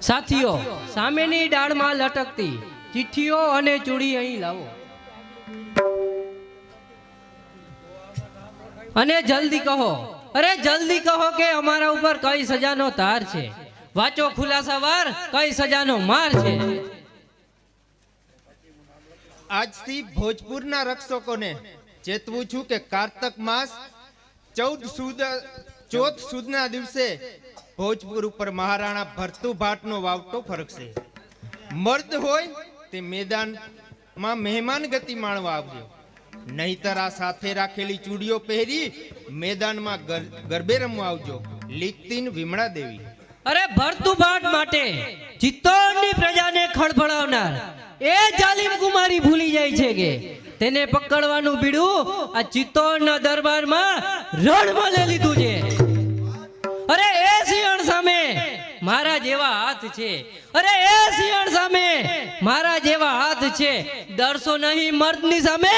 સાથીઓ, સામેની ડાળમાં લટકતી ચિઠ્ઠીઓ અને ચૂડી અહીં લાવો અને જલ્દી કહો, અરે જલ્દી કહો કે અમારા ઉપર કઈ સજાનો તાર છે. વાંચો ખુલાસાવાર, કઈ સજાનો માર છે. આજથી ભોજપુરના રક્ષકોને ચેતવું છું કે કારતક માસ 14 સુદના દિવસે ભોજપુર ઉપર મહારાણા ભરતુભાટનો વાવટો ફરકશે. મર્દ હોય તે મેદાનમાં મહેમાન ગતિ માણવા આવજો, નહીતર આ સાથે રાખેલી ચૂડીઓ પહેરી મેદાનમાં ગરબે રમવા આવજો. લીકતીન વિમળા દેવી. અરે ભરતુભાટ માટે ચિત્તોડની પ્રજાને ખળભળાવનાર એ જાલિમ કુમારી ભૂલી જાય છે કે તેને પકડવાનું બીડું આ ચિત્તોડના દરબારમાં રણમાં લઈ લીધું છે. અરે એ સિંહણ સામે મારા જેવા હાથ છે, અરે એ સિંહણ સામે મારા જેવા હાથ છે. ડરશો નહીં મર્દની સામે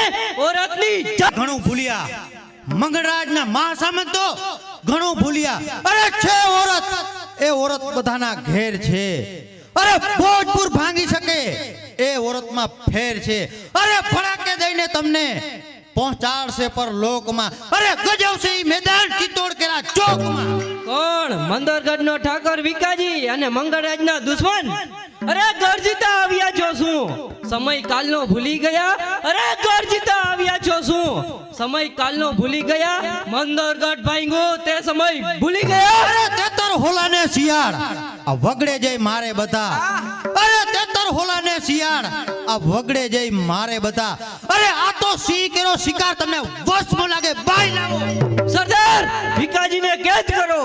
ઓરતની. ઘણું ભૂલ્યા મંગળરાજના માં સામે તો ઘણું ભૂલ્યા. અરે છે ઓરત, એ ઓરત બધાના ઘેર છે. અરે ભોજપુર ભાંગી શકે એ ઓરતમાં ફેર છે. અરે ફડાકે દઈને તમને પહોંચાડશે પર લોકમાં. અરે ગજવશે મેદાન ચિત્તોડ કેરા ચોકમાં. કોણ? મંદરગઢનો ઠાકોર વિકાજી અને મંગળરાજના દુશ્મન. અરે ગર્જિતા આવ્યા છો શું? સમય કાલનો ભૂલી ગયા? અરે ગર્જિતા આવ્યા છો શું? સમય કાલનો ભૂલી ગયા? મંદરગઢ ભાંગ્યો તે સમય ભૂલી ગયા? અરે તેતર હોલાને શિયાળ આ વગડે જઈ મારે બધા. અરે તેતર હોલાને શિયાળ આ વગડે જઈ મારે બધા. અરે આ તો સિંહ કેરો શિકાર તમને વશમાં લાગે. બાઈ લાવો સરદાર, વિકાજીને કેદ કરો.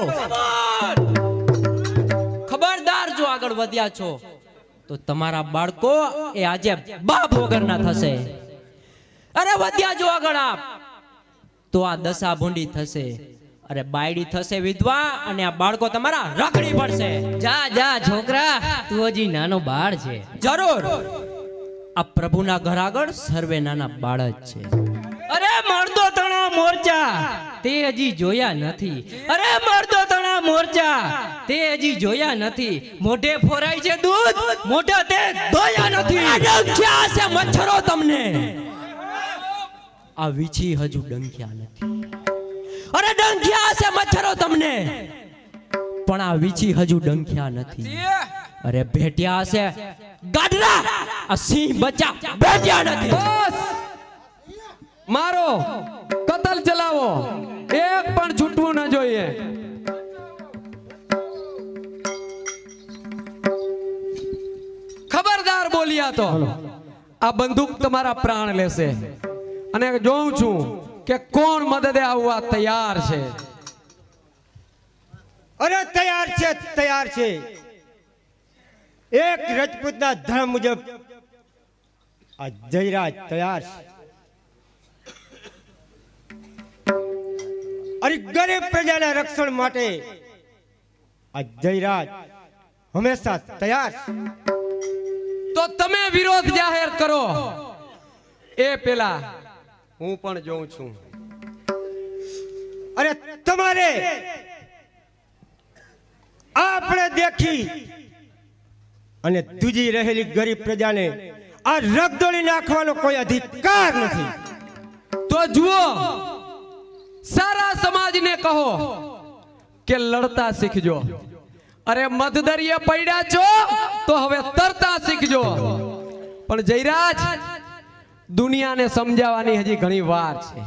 ખબરદાર, જો આગળ વધ્યા છો તો તમારા બાળકો એ આજે બાપ વગરના થશે. અરે વધ્યા જો આગળ આપ તો આ દશા ભૂંડી થશે. અરે બાયડી થશે વિધવા અને આ બાળકો તમારા રખડી પડશે. જા જા છોકરા, તું હજી નાનો બાળ છે. જરૂર, આ પ્રભુના ઘર આગળ સર્વે નાના બાળ જ છે. અરે મર્દો તણા મોરચા તે હજી જોયા નથી. અરે મર્દો તણા મોરચા તે હજી જોયા નથી. મોઢે ફોરાય છે દૂધ, મોઢા તે ધોયા નથી. ડંખ્યા છે મચ્છરો તમને. આ વીછી હજુ ડંખ્યા નથી. અરે ડંખ્યા છે મચ્છરો તમને, પણ આ વીછી હજુ ડંખ્યા નથી. અરે ભેટ્યા છે ગાડરા, આ સિંહ બચ્ચા ભેટ્યા નથી. બસ મારો કતલ ચલાવો, એક પણ છૂટવું ન જોઈએ. ખબરદાર બોલ્યા તો આ બંદૂક તમારા પ્રાણ લેશે. અને જોઉં છું કે કોણ મદદે આવવા તૈયાર છે. અરે તૈયાર છે, તૈયાર છે. એક રજપૂતના ધર્મ મુજબ આ જયરાજ તૈયાર છે. અરે ગરીબ પ્રજાના રક્ષણ માટે આ જયરાજ હંમેશા તૈયાર છે. તો તમે વિરોધ જાહેર કરો એ પેલા હું પણ જોઉં છું. અરે તમારે આપણે દેખી અને દૂજી રહેલી ગરીબ પ્રજાને આ રગદોળી નાખવાનો કોઈ અધિકાર નથી. તો જુઓ, સારા સમાજને કહો કે લડતા શીખજો. અરે મધદરિયે પડ્યા છો તો હવે તરતા શીખજો. પણ જયરાજ, દુનિયાને સમજાવવાની હજી ઘણી વાર છે.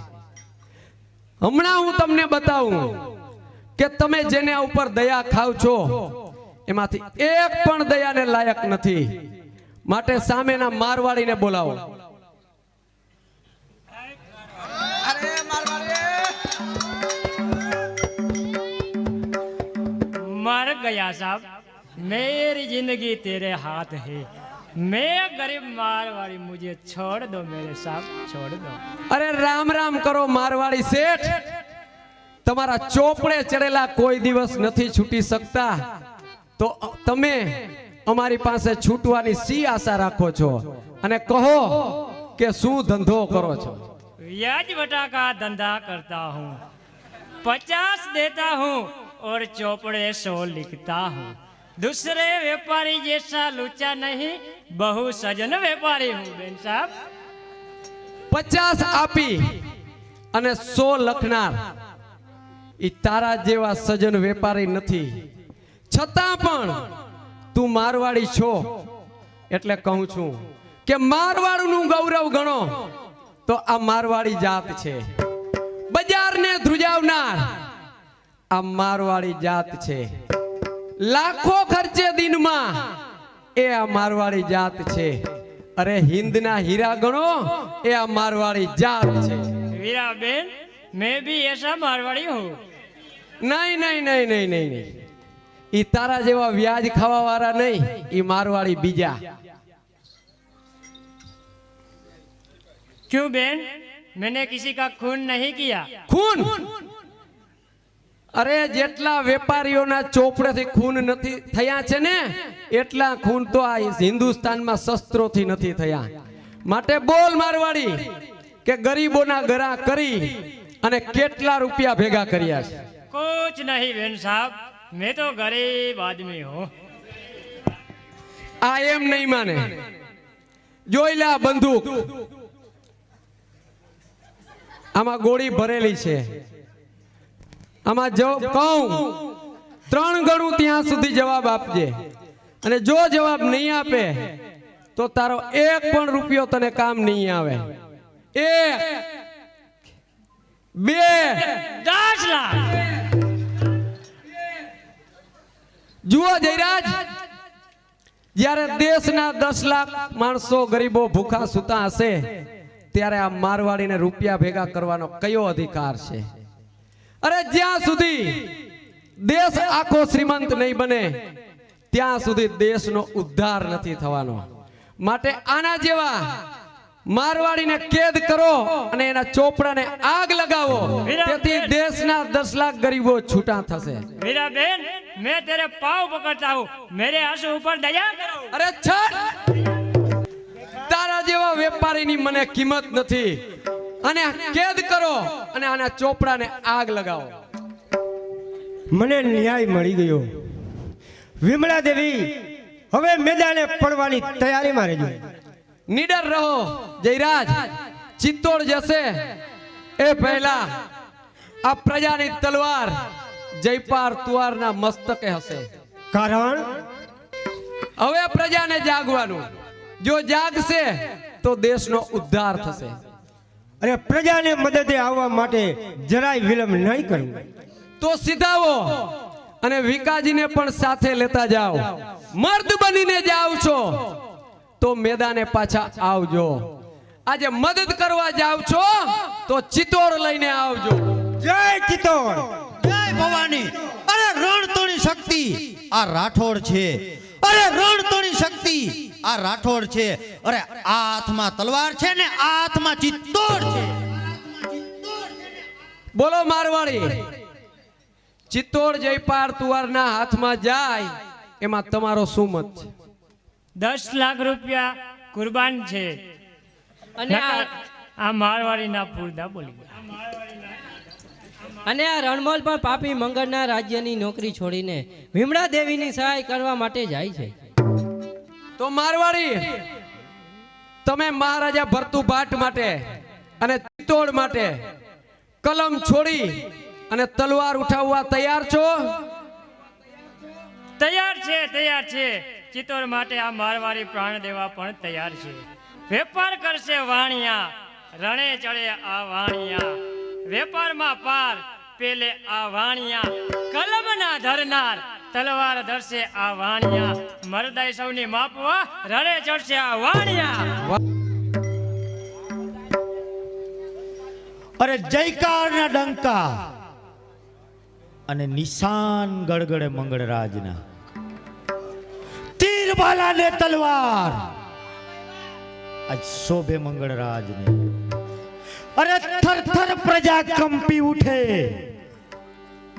હમણાં હું તમને બતાવું કે તમે જેને ઉપર દયા ખાવ છો એમાંથી એક પણ દયાને લાયક નથી. માટે સામેના મારવાડીને બોલાવો. मर गया साहब, मेरी जिंदगी तेरे हाथ है. मैं गरीब मारवाड़ी, मुझे छोड़ दो मेरे साहब, छोड़ दो. અરે રામ રામ કરો મારવાડી શેઠ. તમારા ચોપડે ચડેલા કોઈ દિવસ નથી છૂટી શકતા. તો તમે અમારી પાસે છૂટવાની સી આશા રાખો છો? અને કહો કે શું ધંધો કરો છો? ब्याज बटा का धंधा करता हूँ, 50 देता हूँ, और चौपड़े 100 लिखता हूँ। दूसरे व्यापारी जैसा लूचा नहीं, बहु सजन व्यापारी हूँ बेन साहब। 50 આપી અને 100 લખનાર ઈ તારા જેવા સજન વેપારી નથી, છતાં પણ તું મારવાડી છો એટલે કહું છું કે મારવાડનું ગૌરવ ગણો તો આ મારવાડી જાત છે, બજારને ધ્રુજાવનાર આ મારવાડી જાત છે, લાખો ખર્ચે દિનમાં એ આ મારવાડી જાત છે, અરે હિંદના હીરા ગણો એ આ મારવાડી જાત છે। वीरा बेन, मैं भी ऐसा मारवाड़ी हूँ। નહીં નહીં નહીં નહીં નહીં નહીં, ઈ તારા જેવા વ્યાજ ખાવા વાળા નહીં, ઈ મારવાડી બીજા। क्यों बेन, मैंने किसी का खून नहीं किया। ખૂન? અરે જેટલા વેપારીઓના ચોપડેથી ખૂન નથી થયા છે ને, એટલા ખૂન તો આ હિન્દુસ્તાનમાં શસ્ત્રોથી નથી થયા। માટે બોલ મારવાડી કે ગરીબોના ગરા કરી અને કેટલા રૂપિયા ભેગા કર્યા છે? कुछ नहीं बेन साहब, मैं तो गरीब आदमी हूँ। આ એમ નહીં માને, જોઈ લે આ બંદૂક, આમાં ગોળી ભરેલી છે, આમાં જો કહું 3 ગણું ત્યાં સુધી જવાબ આપજે, અને જો જવાબ નહીં આપે તો તારો 1 પણ રૂપિયો તને કામ નહીં આવે। 1 2 10 लाख। જુઓ જયરાજ, જ્યારે દેશના 10 લાખ માણસો ગરીબો ભૂખા સૂતા હશે ત્યારે આ મારવાડીને રૂપિયા ભેગા કરવાનો કયો અધિકાર છે? અરે જ્યાં સુધી દેશ આખો શ્રીમંત નહીં બને ત્યાં સુધી દેશનો ઉદ્ધાર નથી થવાનો। માટે આના જેવા મારવાડીને કેદ કરો અને એના ચોપડાને આગ લગાવો, તેથી દેશના 10 લાખ ગરીબો છૂટા થશે। वीरा बेन, मैं तेरे पाँव पकड़ता हूँ, मेरे आंसू ऊपर दया करो। અરે છટ, તારા જેવા વેપારીની મને કિંમત નથી, અને કેદ કરો અને આના ચોપડાને આગ લગાવો। મને ન્યાય મળી ગયો। વિમળા દેવી હવે મેદાને પડવાની તૈયારીમાં રહેજો। નીડર રહો જયરાજ, ચિત્તોડ જશે એ પહેલા આ પ્રજાની તલવાર જયપાર તુવારના મસ્તકે હશે। કારણ હવે પ્રજાને જાગવાનું, જો જાગશે તો દેશનો ઉદ્ધાર થશે। અરે પ્રજાને મદદે આવવા માટે જરાય વિલંબ નહીં કરવું। તો સીધાવો અને વિકાજીને પણ સાથે લેતા જાઓ। મર્દ બનીને જાવ છો તો મેદાને પાછા આવજો। આજે મદદ કરવા જાવ છો તો ચિત્તોડ લઈને આવજો। જય ચિત્તોડ। જય ભવાની। અરે રણતોણી શક્તિ આ રાઠોડ છે, અરે રણતોણી શક્તિ આ રાઠોડ છે। અરે આ હાથમાં તલવાર છે ને આ હાથમાં ચિત્તોડ છે। બોલો મારવાડી, ચિત્તોડ જયપાર તુવારના હાથમાં જાય એમાં તમારો શું મત છે? 10 लाख रुपया कुर्बान छे। અને आ मारवाड़ी ना पूरदा बोली ગયા। અને આ રણમલ પણ પાપી મંગળના રાજ્યની નોકરી છોડીને વિમળા દેવીની સહાય કરવા માટે જાય છે। તો મારવાડી, તમે મહારાજા ભરતુભાટ માટે અને ચિત્તોડ માટે કલમ છોડી અને તલવાર ઉઠાવવા તૈયાર છો? તૈયાર છે। ચિત્તોડ માટે આ મારવાડી પ્રાણ દેવા પણ તૈયાર છે। વેપાર કરશે વાણિયા, રણે ચડે આ વાણિયા, વેપારમાં પાર પેલે આ વાણિયા, કલમ ના ધરનાર તલવાર ધરશે આ વાણિયા, મરદાઈ સૌની માપવા રણે ચડશે આ વાણિયા। અરે જયકારના ડંકા અને નિશાન ગડગડે મંગળરાજના, તીરબાલા ને તલવાર આજ શોભે મંગળરાજને। અરે થર થર પ્રજા કંપી ઉઠે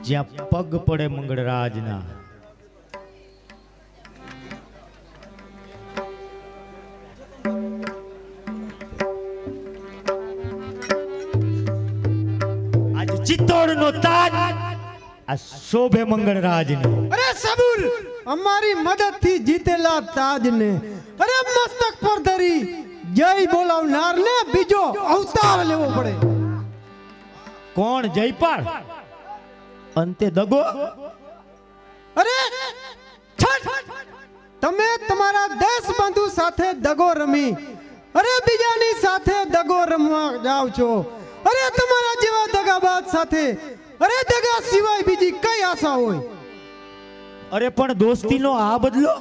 જ્યાં પગ પડે મંગળરાજના। આજ ચિત્તોડનો તાજ આ શોભે મંગળરાજને. અરે સબુલ, અમારી મદદથી જીતેલા તાજને અરે મસ્તક પર ધરી જય બોલાવનારને બીજો અવતાર લેવો પડે. કોણ જયપાલ? અંતે દગો. અરે છઠ! તમે તમારા દેશબંધુ સાથે દગો રમી અરે બીજાની સાથે દગો રમવા જાવ છો. અરે તમારા જેવા દગાબાજ સાથે અરે દગા સિવાય બીજી કઈ આશા હોય? અરે પણ દોસ્તીનો આ બદલો.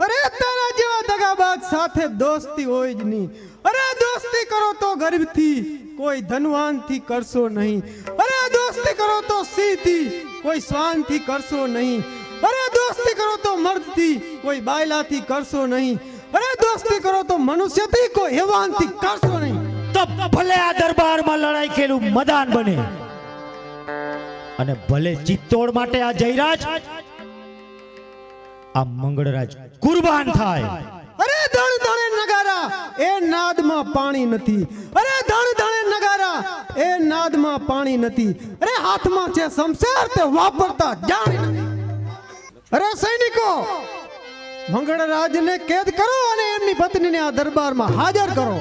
અરે તારા જેવા દગાબાજ સાથે દોસ્તી હોય જ નહીં. અરે દોસ્તી કરો તો ગરીબથી, કોઈ ધનવાનથી કરશો નહીં. અરે દોસ્તી કરો તો સિંહથી, કોઈ શ્વાનથી કરશો નહીં. અરે દોસ્તી કરો તો મર્દથી, કોઈ બાયલાથી કરશો નહીં. અરે દોસ્તી કરો તો મનુષ્યથી, કોઈ હેવાનથી કરશો નહીં. તો ભલે આ દરબારમાં લડાઈ ખેલું મદાન બને અને ભલે ચિત્તોડ માટે આ જયરાજ આ મંગળરાજ કુરબાન થાય. અરે ધણ ધણે નગારા એ નાદમાં પાણી નથી. અરે ધણ ધણે નગારા એ નાદમાં પાણી નથી. અરે હાથમાં છે શમશેર તે વાપરતા જાણી નથી. અરે સૈનિકો, મંગળરાજને કેદ કરો અને એમની પત્નીને આ દરબારમાં હાજર કરો.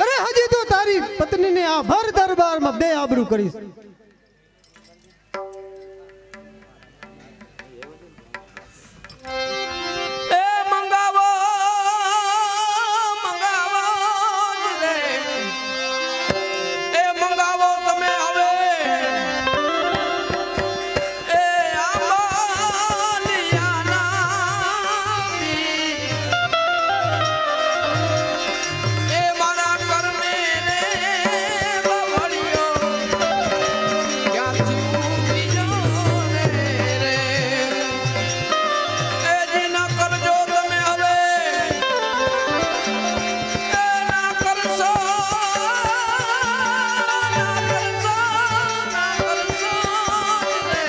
અરે હજી તો તારી પત્નીને આ ભર દરબારમાં બે આબરૂ કરીશ. એ મંગાવો મંગાવો રે, એ મંગાવો તમે હવે એ આંબાલિયાના બી, એ મારા કરમે રે બવળિયો ક્યાંથી બીજો રે રે, એ જીના કરજો તમે હવે એ ના કરશો રે,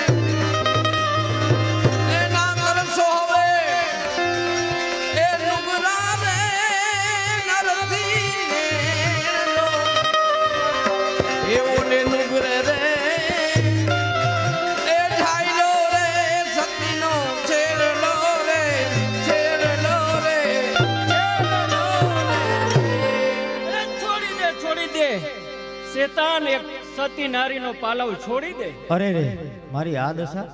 એ ના કરશો હવે એ નુગરા રે નરથી નેલો, એવું ને નુગરે રે એ ઢાઈલો રે સતીનો છેડલો રે, છેડલો રે, છેડલો રે. છોડી દે શેતાન, એક સતી નારીનો પાલવ છોડી દે. અરે રે મારી આ દશા.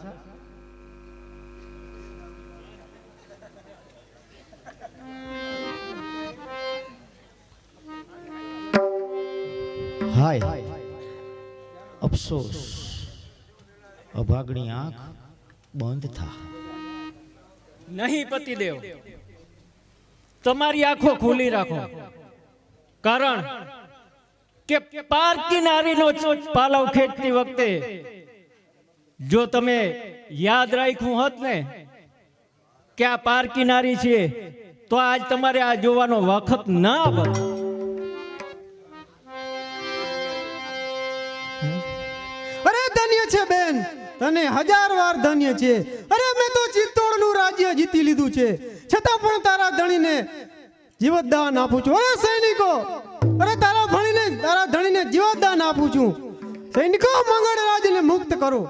હાય અફસોસ, અભાગણી આંખ બંધ થા. નહીં પતિદેવ, તમારી આંખો ખુલ્લી રાખો. કારણ કે પારકી નારીનો પાલવ ખેંચતી વખતે જો તમે યાદ રાખ્યું હોત ને કે આ પારકી નારી છે, તો આજ તમારે આ જોવાનો વખત ના આવત. અરે ધન્ય છે બેન, તને 1000 વાર ધન્ય છે. અરે મેં તો ચિત્તોડનું રાજ્ય જીતી લીધું છે, છતાં પણ તારા ધણીને જીવતદાન આપું છું. અરે સૈનિકો, અરે તારા ધણીને જીવતદાન આપું છું. સૈનિકો, મંગળરાજને મુક્ત કરો.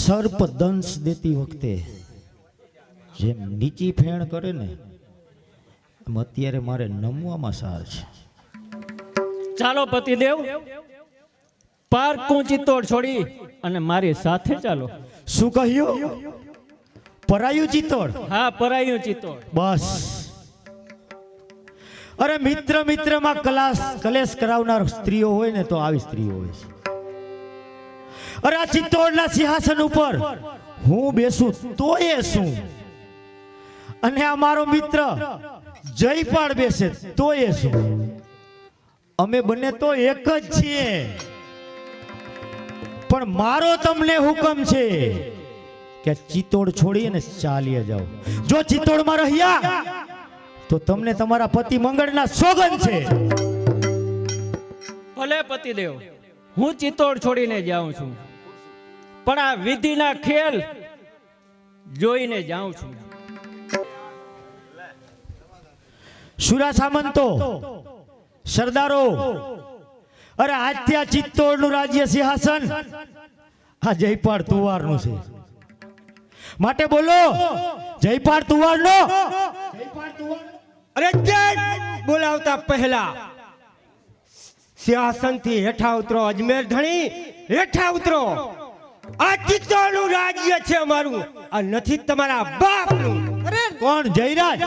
સર્પ દંશ દેતી વખતે જેમ નીચી ફેણ કરે ને એમ અત્યારે મારે નમવામાં સાર છે. ચાલો પતિદેવ, પારકું ચિત્તોડ છોડી અને મારી સાથે ચાલો. શું કહ્યું? પરાયું ચિત્તોડ? હા, પરાયું ચિત્તોડ. બસ. અરે મિત્ર મિત્રમાં કલેશ કરાવનાર સ્ત્રીઓ હોય ને તો આવી સ્ત્રીઓ હોય છે. અરે આ ચિત્તોડના સિંહાસન ઉપર હું બેસું તો એ શું, અને આ મારો મિત્ર જયપાળ બેસે તો એ શું, અમે બંને તો એક જ છીએ. પણ મારો તમને હુકમ છે કે ચિત્તોડ છોડી અને ચાલીએ જાઓ. જો ચિત્તોડમાં રહ્યા તો તમને તમારા પતિ મંગળના સોગંદ છે. ભલે પતિદેવ, હું ચિત્તોડ છોડીને જાઉં છું, પણ આ વિધિના ખેલ જોઈને જાઉં છું. સુરા સામંતો, સરદારો, અરે આજથી આ ચિત્તોડનું રાજ્ય સિંહાસન આ જયપાળ તુવારનું છે. માટે બોલો જયપાળ તુવારનો. અરે જય બોલાવતા પહેલા સિંહાસન થી હેઠા ઉતરો. અજમેર ધણી હેઠા ઉતરો. આ ચિત્તોડનું રાજ્ય છે અમારું, આ નથી તમારા બાપનું. કોણ? જયરાજ?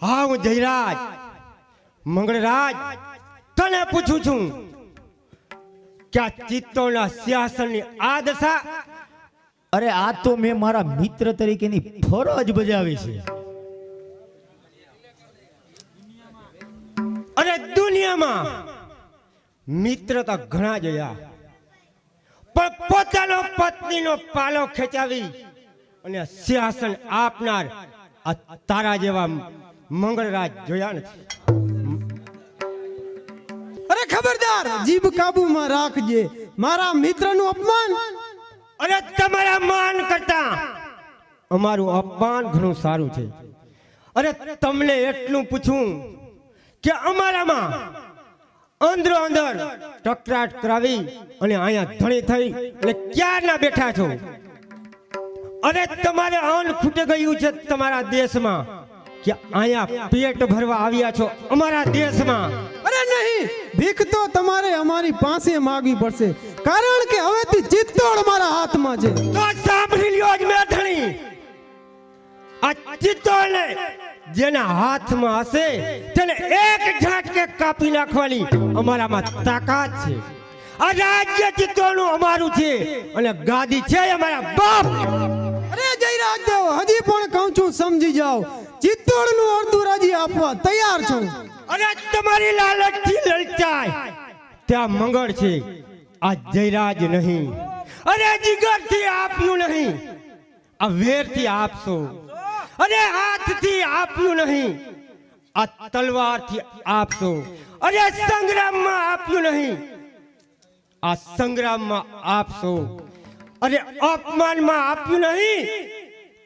હા, હું જયરાજ મંગળરાજ તને પૂછું છું કે આ ચિત્તોડના સિંહાસનની આ દશા. અરે આ તો મેં મારા મિત્ર તરીકેની ફરજ બજાવી છે. અરે દુનિયામાં મિત્ર તો ઘણા જોયા, પણ પોતાનો પત્નીનો પાલો ખેંચાવી અને સિંહાસન આપનાર આ તારા જેવા મંગળરાજ જોયા નથી. અરે ખબરદાર, જીભ કાબુમાં રાખજે. મારા મિત્રનું અપમાન. અરે તમારા માન કરતા અમારું અપમાન ઘણું સારું છે. અરે તમને એટલું પૂછું કે અમારામાં અંદરો અંદર ટકરાટ કરાવી અને અહીંયા ધણી થઈ અને ક્યારના બેઠા છો. અરે તમારે અન્ન ખૂટી ગયું છે તમારા દેશમાં કે અહીંયા પેટ ભરવા આવ્યા છો અમારા દેશમાં. અરે નહીં, ભીખ તો તમારે અમારી પાસે માંગવી પડશે, કારણ કે હવેથી ચિત્તોડ મારા હાથમાં છે. તો સાંભળી લ્યો જ મેં ધણી, આ ચિત્તોડને જેના હાથમાં હશે તેને એક ઝાટકે કાપી નાખવાની અમારામાં તાકાત છે. આ રાજ્ય ચિત્તોડનું અમારું છે અને ગાદી છે અમારા બાપ. અરે જયરાજ દેવ, હજી પણ કહું છું સમજી જાઓ. ચિત્તોડનું અડધું રાજ્ય આપવા તૈયાર છું. અરે તમારી લાલચથી લલચાય ત્યાં મંગળ છે, આ જયરાજ નહીં. અરે જીગરથી આપ્યું નહીં, આ વેરથી આપશો. અરે હાથથી આપ્યું નહીં, આ તલવારથી આપશો. અરે સંગ્રામમાં આપ્યું નહીં, આ સંગ્રામમાં આપશો. અરે અપમાનમાં આપ્યું નહીં,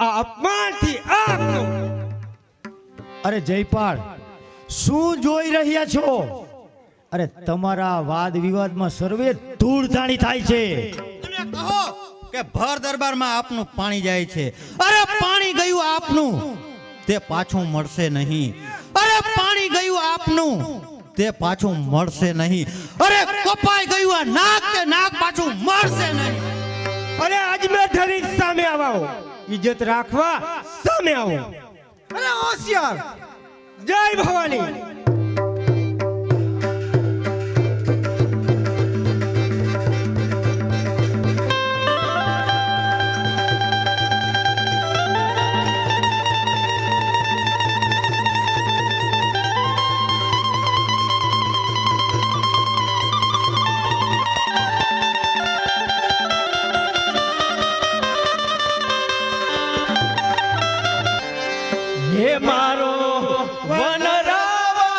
આ અપમાનથી આપશો. અરે જયપાળ, શું જોઈ રહ્યા છો? અરે તમારા વાદ વિવાદમાં સર્વે ધૂળધાણી થાય છે. અને કહો કે ભર દરબારમાં આપનું પાણી જાય છે. અરે પાણી ગયું આપનું, તે પાછું મળશે નહીં. અરે પાણી ગયું આપનું, તે પાછું મળશે નહીં. અરે કપાઈ ગયું આ નાક, તે નાક પાછું મળશે નહીં. અરે અજમેર ધણી સામે આવો, ઇજ્જત રાખવા સામે આવો. અરે હોશિયાર. જય ભવાની. હે મારો વનરાવા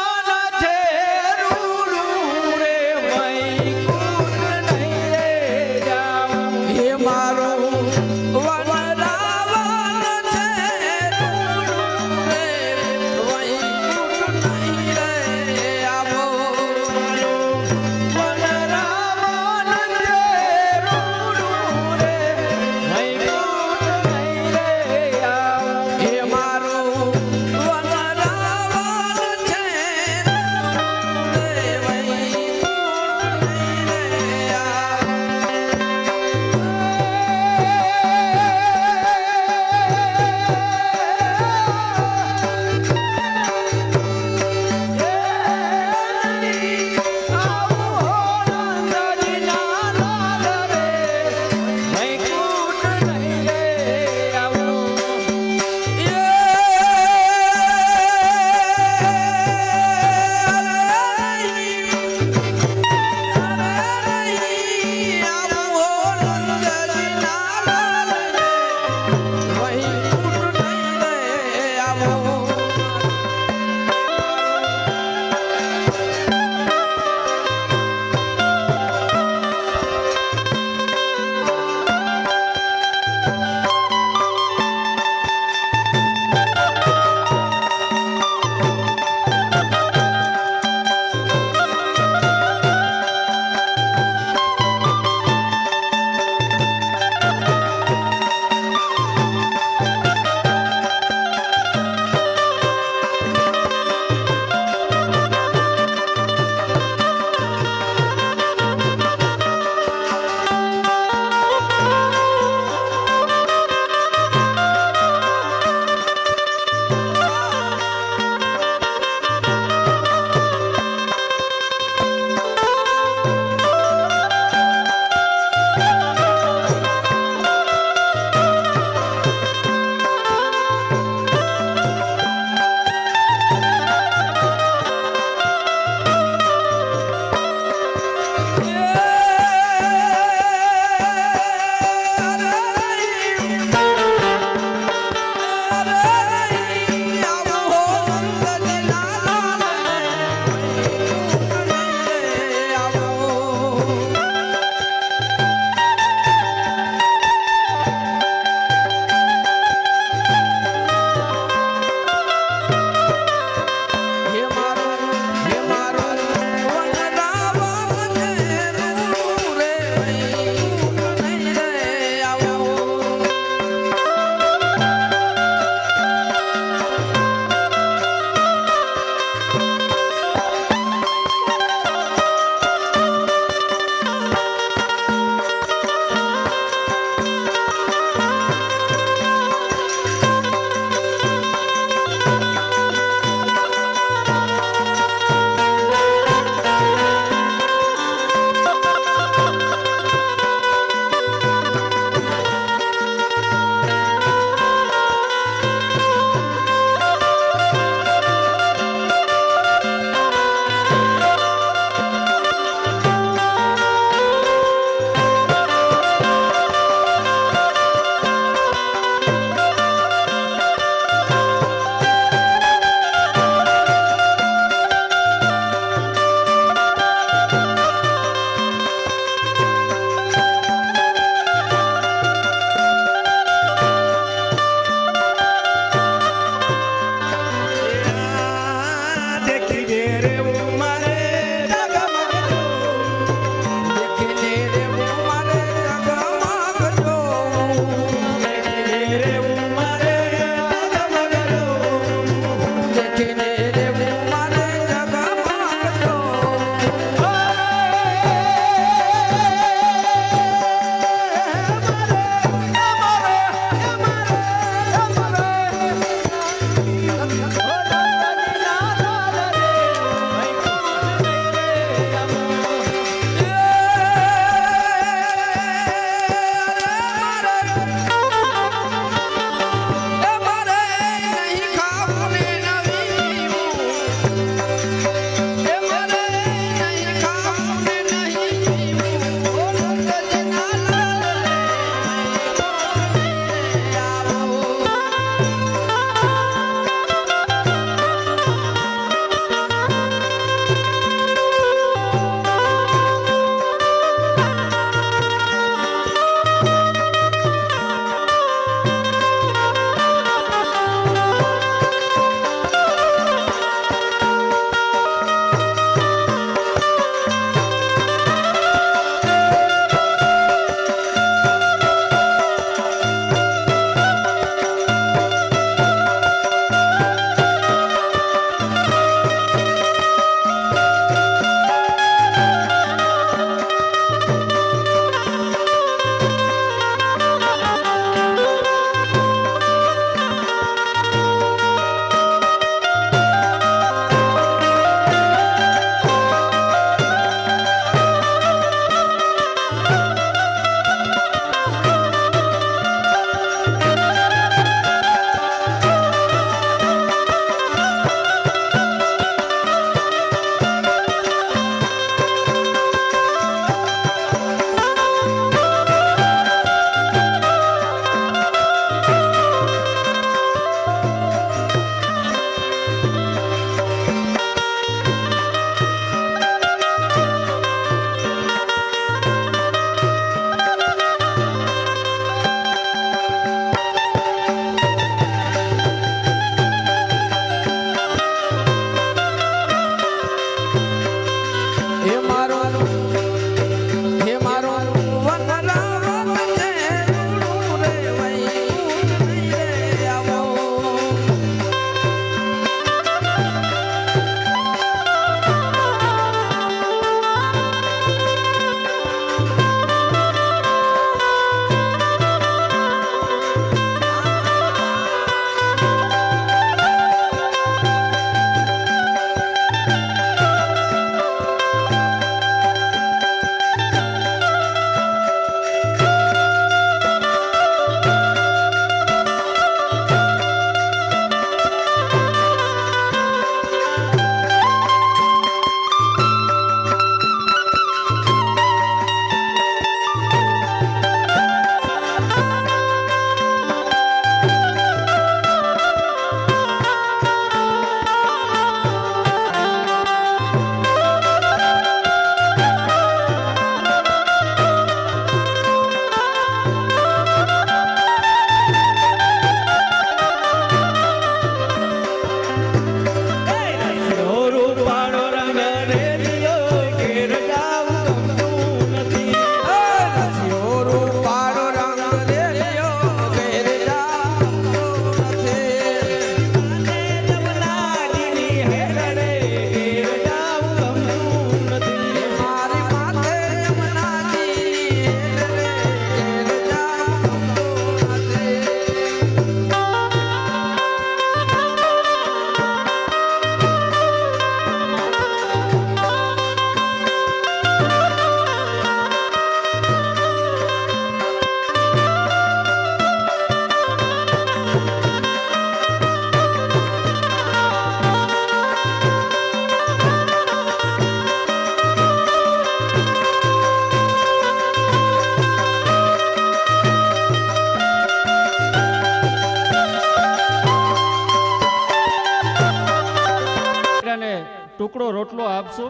થોડો રોટલો આપશો?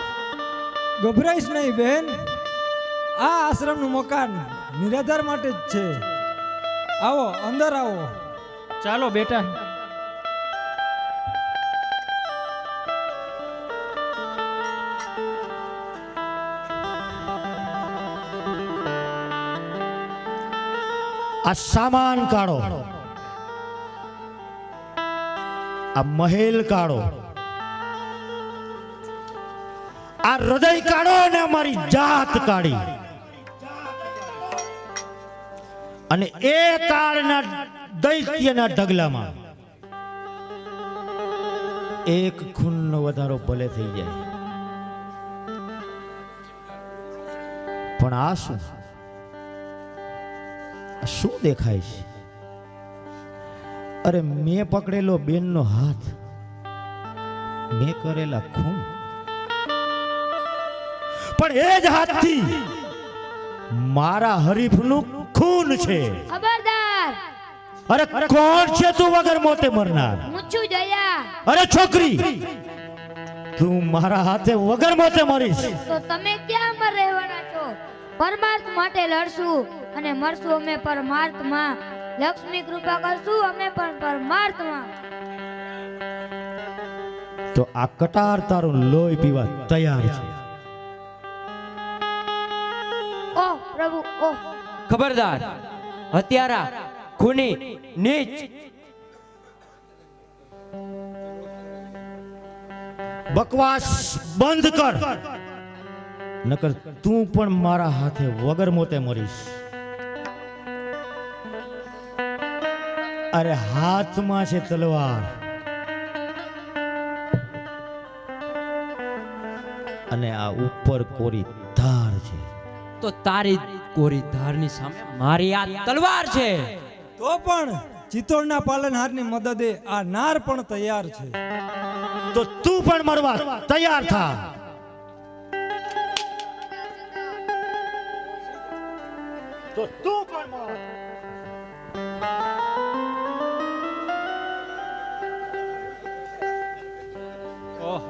ગભરાઈશ નહીં બેન, આ આશ્રમનું મકાન નિરાધાર માટે જ છે. આવો, અંદર આવો. ચાલો બેટા. આ સામાન કાઢો, આ મહેલ કાઢો, આ હૃદય કાઢો અને અમારી જાત કાઢી અને એ કાળના દૈત્યના ઢગલામાં એક ખૂનનો વધારો ભલે થઈ જાય, પણ આ શું દેખાય છે? અરે મેં પકડેલો બેનનો હાથ, મેં કરેલા ખૂન, પણ એ જ હાથથી મારા હરીફનું ખૂન છે. ખબરદાર! અરે કોણ છે તું વગર મોતે મરનાર? હું છું જયા. અરે છોકરી, તું મારા હાથે વગર મોતે મરીશ તો તમે ક્યાં અમર રહેવાના છો? પરમાર્થ માટે લડશું અને મરશું અમે પરમાર્થમાં. લક્ષ્મી કૃપા કરશું અમે પણ પરમાર્થમાં. તો આ કટાર તારું લોહી પીવા તૈયાર છે. ઓહ પ્રભુ, ઓહ! ખબરદાર, હત્યારા, ખૂની, નીચ. બકવાસ બંધ કર, નકર તું પણ મારા હાથે વગર મોતે મરીશ. અરે હાથમાં છે તલવાર અને આ ઉપર કોરી ધાર છે. તો તારી કોરી ધારની સામે મારી આ તલવાર છે. તો પણ ચિત્તોડના પાલનહારની મદદે આ નાર પણ તૈયાર છે. તો તું પણ મરવા તૈયાર થા. તો તું પણ મર. ઓહ,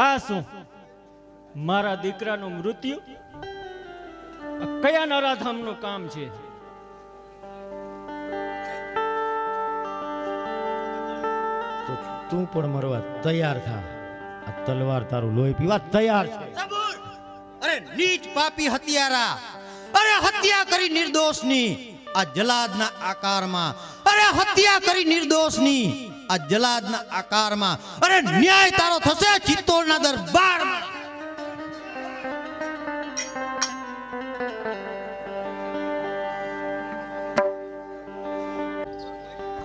આ શું? મારા દીકરાનું મૃત્યુ? આ કયા નરાધામનું કામ છે? તો તું પણ મરવા તૈયાર થા. આ તલવાર તારું લોહી પીવા તૈયાર છે. અરે નીચ પાપી હત્યારા, અરે હત્યા કરી નિર્દોષની આ જલાદના આકારમાં, અરે હત્યા કરી નિર્દોષની આ જલાદના આકારમાં, અરે ન્યાય તારો થશે ચિત્તોડના દરબારમાં.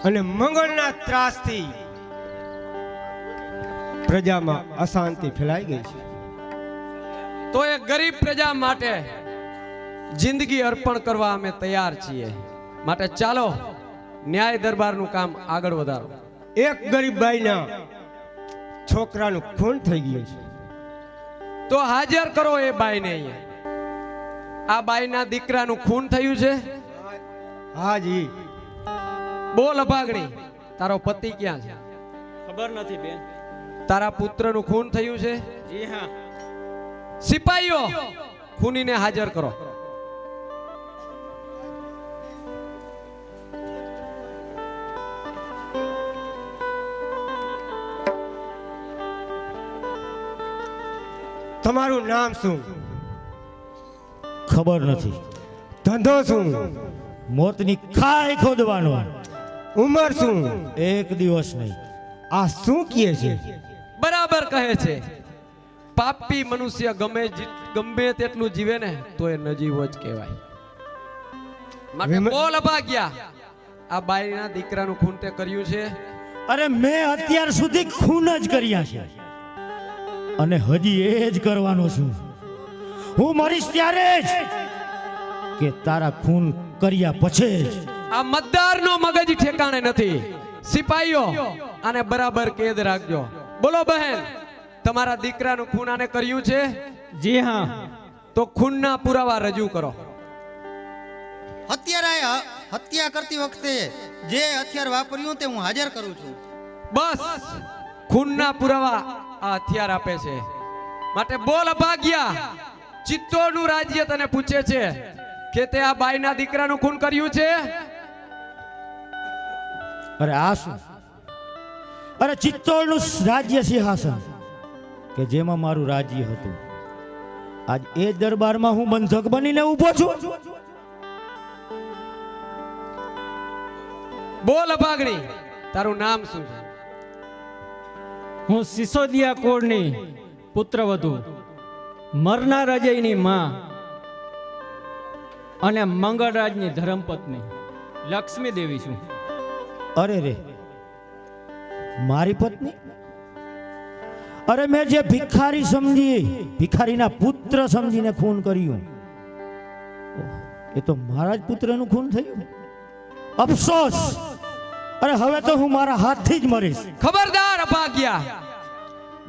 અને મંગળના ત્રાસથી પ્રજામાં અશાંતિ ફેલાઈ ગઈ છે. તો એ ગરીબ પ્રજા માટે જિંદગી અર્પણ કરવા અમે તૈયાર છીએ. માટે ચાલો ન્યાય દરબારનું કામ આગળ વધારો. એક ગરીબ બાઈના છોકરાનું ખૂન થઈ ગયું છે. તો હાજર કરો એ બાઈને અહીંયા. આ બાઈના દીકરાનું ખૂન થયું છે. હાજી. બોલ અભાગણી, તારો પતિ ક્યાં છે? ખબર નથી બેન. તારા પુત્રનું ખૂન થયું છે? જી હા. સિપાહીઓ, ખૂનીને હાજર કરો. તમારું નામ શું? ખબર નથી. ધંધો શું? મોતની ખાઈ ખોદવાનો. ઉંમર શું? એક દિવસ નહીં. આ શું કહે છે? બરાબર કહે છે. પાપી મનુષ્ય ગમે તેટલું જીવે ને તો એ નજીવો જ કહેવાય. માટે બોલ અભાગ્યા, આ બાઈના દીકરાનું ખૂન તે કર્યું છે? અરે મેં અત્યાર સુધી ખૂન જ કર્યા છે અને હજી એ જ કરવાનો છું. હું મરીશ ત્યારે જ કે તારા ખૂન કર્યા પછી જ. આ મતદારનો મગજ ઠેકાણે નથી. સિપાહીઓ, આને બરાબર કેદ રાખજો. બોલો બહેન, તમારા દીકરાનું ખૂન આને કર્યું છે? જી હા. તો ખૂનના પુરાવા રજૂ કરો. હત્યા કરતી વખતે જે હથિયાર વાપર્યું તે હું હાજર કરું છું. બસ, ખૂનના પુરાવા આ હથિયાર આપે છે. માટે બોલ અભાગ્યા, ચિત્તોડનું રાજ્ય તને પૂછે છે કે તે આ બાઈના દીકરાનું ખૂન કર્યું છે? અરે આ શું? અરે ચિત્તોડનું રાજ્ય સિંહાસન કે જેમાં મારું રાજ્ય હતું, આજ એ દરબારમાં હું બંધક બનીને ઊભો છું. બોલ અભાગણી, તારું નામ શું છે? હું સિસોદિયા કોળની પુત્રવધુ, મરનાર અજયની માં અને મંગળરાજની ધર્મપત્ની લક્ષ્મી દેવી છું. અરે રે, મારી પત્ની? અરે મેં જે ભિખારી સમજી, ભિખારીના પુત્ર સમજીને ખૂન કર્યું, એ તો મારા જ પુત્રનું ખૂન થયું. અફસોસ. અરે હવે તો હું મારા હાથથી જ મરીશ. ખબરદાર અભાગ્યા,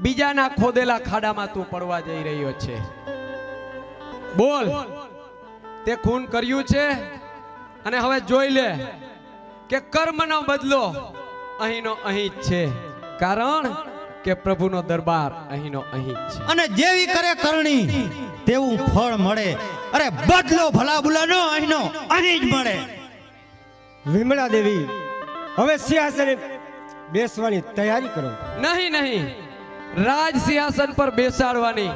બીજાના ખોદેલા ખાડામાં તું પડવા જઈ રહ્યો છે. બોલ, તે ખૂન કર્યું છે? અને હવે જોઈ લે કે કર્મનો બદલો અહીંનો અહીં જ છે, કારણ કે પ્રભુનો દરબાર અહીંનો અહીં જ છે. અને જેવી કરે કરણી તેવું ફળ મળે. અરે બદલો ભલા બુલાનો અહીંનો અહીં જ મળે. વિમળા દેવી, હવે સિંહાસને બેસવાની તૈયારી કરો. નહીં નહીં, રાજ સિંહાસન પર બેસાડવાની,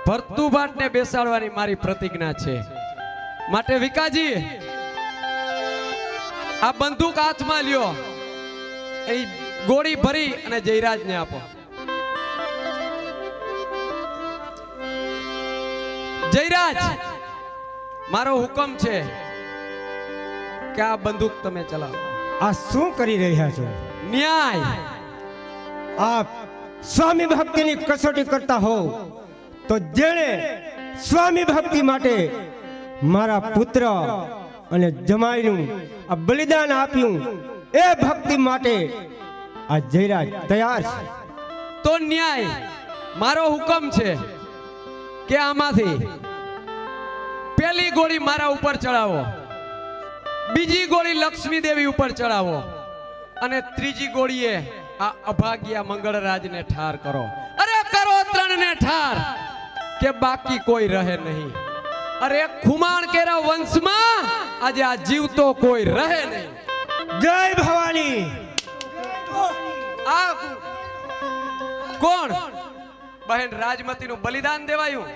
ભરતુભાટને બેસાડવાની મારી પ્રતિજ્ઞા છે. માટે વિકાજી, આ બંદૂક હાથમાં લ્યો, એ ગોળી ભરી અને જયરાજને આપો. જયરાજ, મારો હુકમ છે કે આ બંદૂક તમે ચલાવો. આ શું કરી રહ્યા છો? ન્યાય. આપ સ્વામી ભક્તિની કસોટી કરતા હો તો જેણે સ્વામી ભક્તિ માટે મારા પુત્ર અને જમાઈનું આ બલિદાન આપ્યું, એ ભક્તિ માટે આ જયરાજ તૈયાર છે. તો ન્યાય. મારો હુકમ છે કે આમાંથી પહેલી ગોળી મારા ઉપર ચડાવો, બીજી ગોળી લક્ષ્મી દેવી ઉપર ચડાવો, અને ત્રીજી ગોળીએ આ અભાગ્યા મંગળરાજને ઠાર કરો. અરે કરો ત્રણને ઠાર, કે બાકી કોઈ રહે નહીં. અરે ખુમાણ કેરા વંશમાં આજે આ જીવતો કોઈ રહે નહીં. જય ભવાની. આ કોણ? બહેન રાજમતીનું બલિદાન દેવાયું.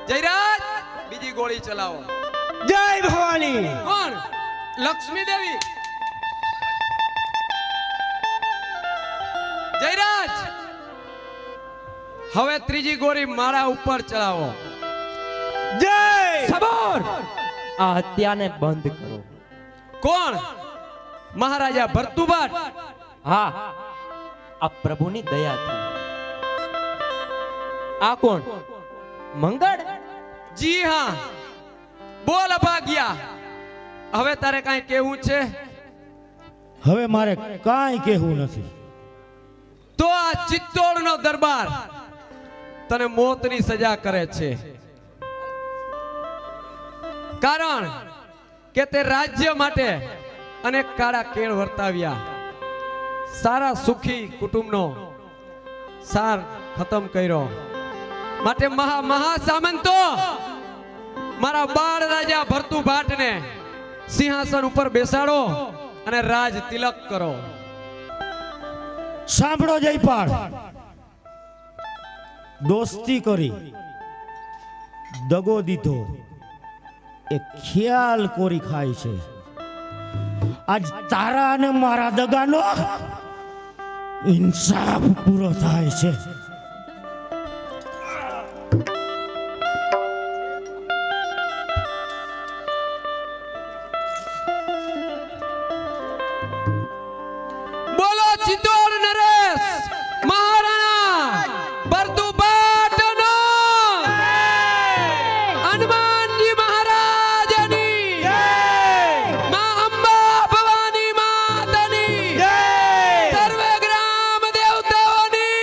જયરાજ, બીજી ગોળી ચલાવો. જય ભવાની. કોણ? લક્ષ્મી દેવી. જયરાજ, હવે ત્રીજી ગોળી મારા ઉપર ચલાવો. જય. સબોર, આ હત્યાને બંધ કરો. કોણ? મહારાજા ભરતુભાટ. હા, આ પ્રભુની દયાથી. આ કોણ? મંગળ. જી હા. બોલ અભાગ્યા, હવે તારે કાંઈ કહેવું છે? હવે મારે કાંઈ કહેવું નથી. તો આ ચિત્તોડનો દરબાર તને મોતની સજા કરે છે, કારણ કે તે રાજ્ય માટે અનેક કાળા કેળ વર્તાવ્યા, સારા સુખી કુટુંબનો સાર ખતમ કર્યો. માટે મહાસામંતો, મારા બાળ રાજા ભરતુભાટને સિંહાસન ઉપર બેસાડો અને રાજ તિલક કરો. સાંભળો જયપાળ, દોસ્તી કરી, દગો દીધો, એ ખ્યાલ કોરી ખાય છે. આજ તારા અને મારા દગાનો ઇન્સાફ પૂરો થાય છે. બોલો ચિત્તોડ નરેશ મહારાણા ભરતુભાટનો, હનુમાનજી મહારાજની, માં અંબા ભવાની માતની, સર્વે ગ્રામ દેવતાઓની.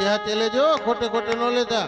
હાથે લેજો, ખોટે ખોટે ન લેતા.